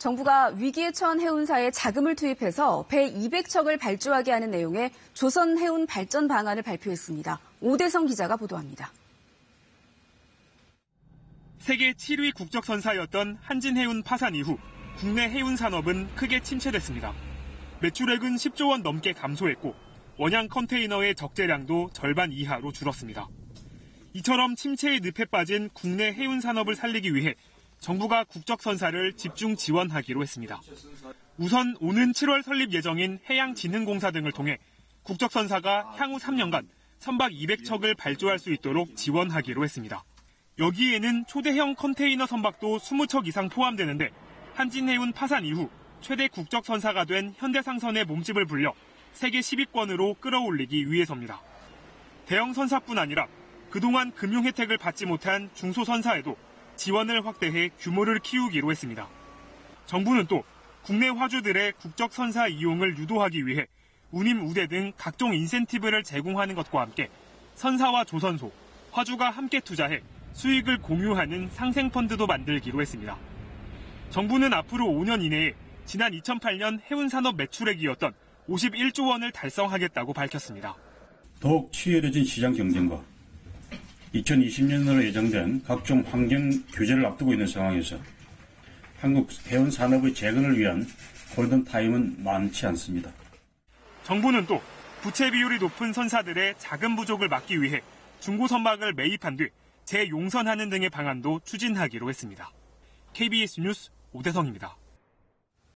정부가 위기에 처한 해운사에 자금을 투입해서 배 200척을 발주하게 하는 내용의 조선 해운 발전 방안을 발표했습니다. 오대성 기자가 보도합니다. 세계 7위 국적선사였던 한진해운 파산 이후 국내 해운 산업은 크게 침체됐습니다. 매출액은 10조 원 넘게 감소했고 원양 컨테이너의 적재량도 절반 이하로 줄었습니다. 이처럼 침체의 늪에 빠진 국내 해운 산업을 살리기 위해 정부가 국적선사를 집중 지원하기로 했습니다. 우선 오는 7월 설립 예정인 해양진흥공사 등을 통해 국적선사가 향후 3년간 선박 200척을 발주할 수 있도록 지원하기로 했습니다. 여기에는 초대형 컨테이너 선박도 20척 이상 포함되는데 한진해운 파산 이후 최대 국적선사가 된 현대상선의 몸집을 불려 세계 10위권으로 끌어올리기 위해서입니다. 대형 선사뿐 아니라 그동안 금융 혜택을 받지 못한 중소선사에도 지원을 확대해 규모를 키우기로 했습니다. 정부는 또 국내 화주들의 국적선사 이용을 유도하기 위해 운임 우대 등 각종 인센티브를 제공하는 것과 함께 선사와 조선소, 화주가 함께 투자해 수익을 공유하는 상생펀드도 만들기로 했습니다. 정부는 앞으로 5년 이내에 지난 2008년 해운산업 매출액이었던 51조 원을 달성하겠다고 밝혔습니다. 더욱 치열해진 시장 경쟁과 2020년으로 예정된 각종 환경 규제를 앞두고 있는 상황에서 한국 해운 산업의 재건을 위한 골든타임은 많지 않습니다. 정부는 또 부채 비율이 높은 선사들의 자금 부족을 막기 위해 중고선박을 매입한 뒤 재용선하는 등의 방안도 추진하기로 했습니다. KBS 뉴스 오대성입니다.